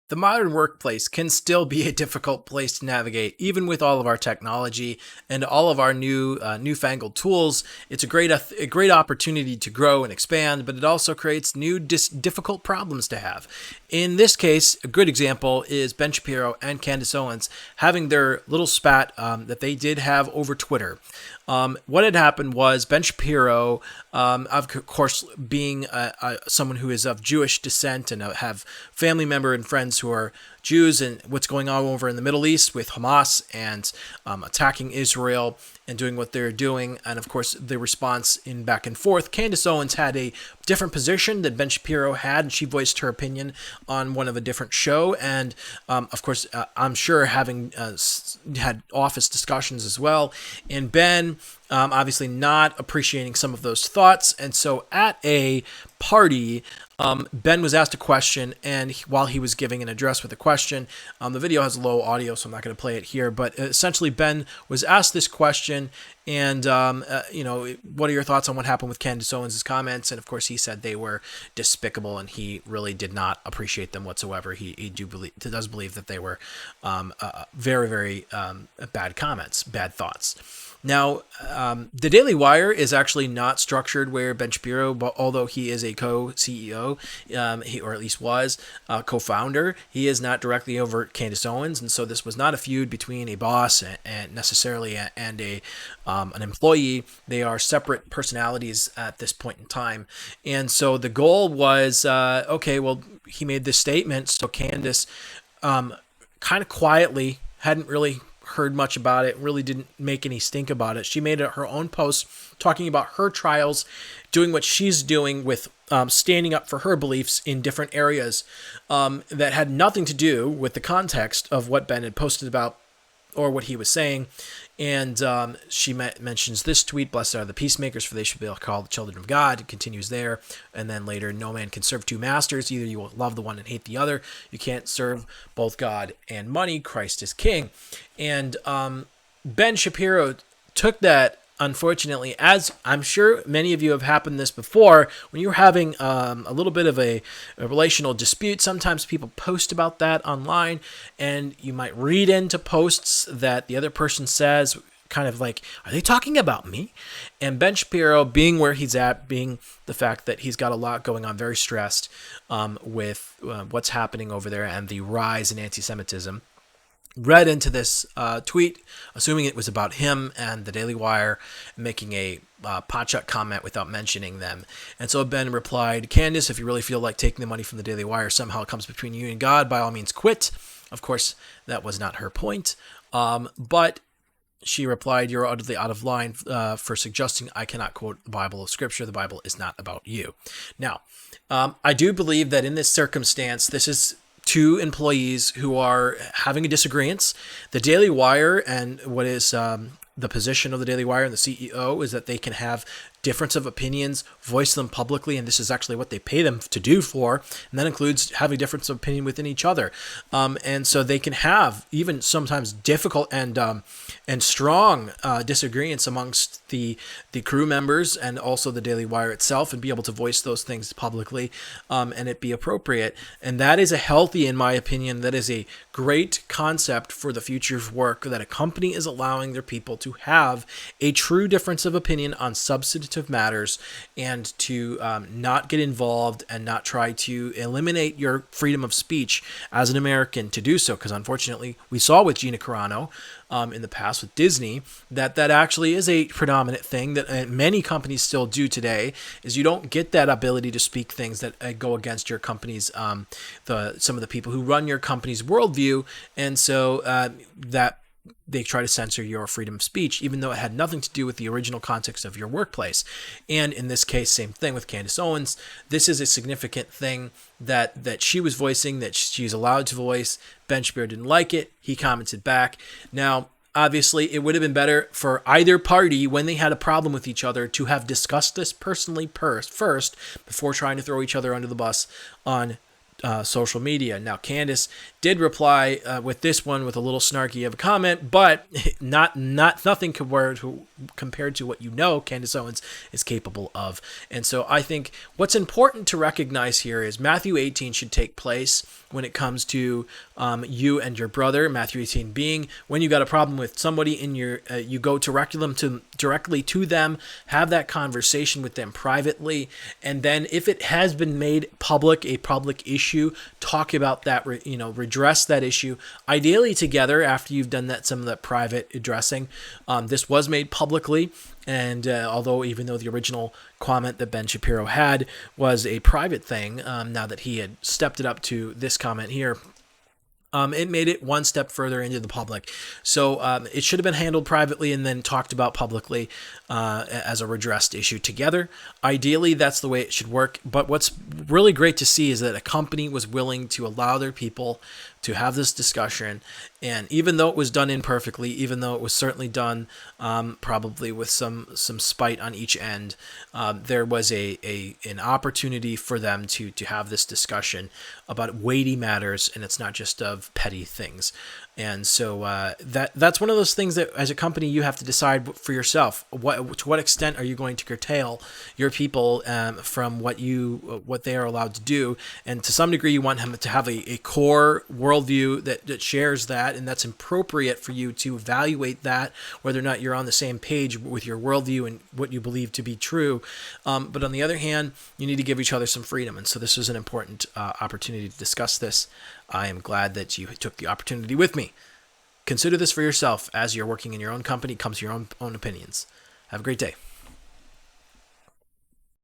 The modern workplace can still be a difficult place to navigate, even with all of our technology and all of our newfangled tools. It's a great opportunity to grow and expand, but it also creates new difficult problems to have. In this case, a good example is Ben Shapiro and Candace Owens having their little spat that they did have over Twitter. What had happened was Ben Shapiro, of course, being someone who is of Jewish descent and have family member and friends who are Jews, and what's going on over in the Middle East with Hamas and attacking Israel and doing what they're doing. And of course, the response in back and forth. Candace Owens had a different position than Ben Shapiro had, and she voiced her opinion on one of a different show. And of course, I'm sure having had office discussions as well. And Ben, obviously not appreciating some of those thoughts. And so at a party, Ben was asked a question, and while he was giving an address with a question, the video has low audio, so I'm not going to play it here, but essentially Ben was asked this question, and, what are your thoughts on what happened with Candace Owens' comments? And of course, he said they were despicable, and he really did not appreciate them whatsoever. He does believe that they were very, very bad comments, bad thoughts. Now, the Daily Wire is actually not structured where Ben Shapiro, although he is a co-CEO, or at least was co-founder, he is not directly over Candace Owens, and so this was not a feud between a boss and necessarily and an employee. They are separate personalities at this point in time, and so the goal was he made this statement, so Candace kind of quietly hadn't really heard much about it, really didn't make any stink about it. She made her own post talking about her trials, doing what she's doing with standing up for her beliefs in different areas that had nothing to do with the context of what Ben had posted about or what he was saying. And she mentions this tweet: "Blessed are the peacemakers, for they should be called the children of God." It continues there. And then later, "No man can serve two masters. Either you will love the one and hate the other. You can't serve both God and money. Christ is king." And Ben Shapiro took that, unfortunately, as I'm sure many of you have happened this before, when you're having a little bit of a relational dispute, sometimes people post about that online, and you might read into posts that the other person says, kind of like, are they talking about me? And Ben Shapiro, being where he's at, being the fact that he's got a lot going on, very stressed with what's happening over there and the rise in anti-Semitism, read into this tweet, assuming it was about him and the Daily Wire, making a potshot comment without mentioning them. And so Ben replied, "Candace, if you really feel like taking the money from the Daily Wire somehow comes between you and God, by all means quit." Of course, that was not her point. But she replied, "You're utterly out of line for suggesting I cannot quote the Bible of Scripture. The Bible is not about you." Now, I do believe that in this circumstance, this is two employees who are having a disagreement. The Daily Wire and what is the position of the Daily Wire and the CEO is that they can have difference of opinions, voice them publicly, and this is actually what they pay them to do for, and that includes having difference of opinion within each other. And so they can have even sometimes difficult and strong disagreements amongst the crew members and also the Daily Wire itself, and be able to voice those things publicly and it be appropriate. And that is a healthy, in my opinion, that is a great concept for the future of work, that a company is allowing their people to have a true difference of opinion on substantive matters, and to not get involved and not try to eliminate your freedom of speech as an American to do so. Because unfortunately, we saw with Gina Carano in the past with Disney that actually is a predominant thing that many companies still do today, is you don't get that ability to speak things that go against your company's, some of the people who run your company's worldview. And so that they try to censor your freedom of speech, even though it had nothing to do with the original context of your workplace. And in this case, same thing with Candace Owens. This is a significant thing that she was voicing, that she's allowed to voice. Ben Shapiro didn't like it. He commented back. Now, obviously, it would have been better for either party, when they had a problem with each other, to have discussed this personally first before trying to throw each other under the bus on social media. Now, Candace did reply with this one with a little snarky of a comment, but nothing compared to what Candace Owens is capable of. And so I think what's important to recognize here is Matthew 18 should take place when it comes to you and your brother. Matthew 18 being when you got a problem with somebody in your, you go directly to them, have that conversation with them privately, and then if it has been made public, a public issue, talk about that, redress that issue, ideally together after you've done some of that private addressing. This was made publicly, and although even though the original comment that Ben Shapiro had was a private thing, now that he had stepped it up to this comment here, it made it one step further into the public. So it should have been handled privately and then talked about publicly as a redressed issue together. Ideally, that's the way it should work. But what's really great to see is that a company was willing to allow their people to have this discussion. And even though it was done imperfectly, even though it was certainly done probably with some spite on each end, there was an opportunity for them to have this discussion about weighty matters, and it's not just of petty things. And so that's one of those things that as a company you have to decide for yourself. To what extent are you going to curtail your people from what they are allowed to do? And to some degree, you want them to have a core worldview that shares that, and that's appropriate for you to evaluate that, whether or not you're on the same page with your worldview and what you believe to be true. But on the other hand, you need to give each other some freedom. And so this was an important opportunity to discuss this. I am glad that you took the opportunity with me. Consider this for yourself as you're working in your own company. Come to your own opinions. Have a great day.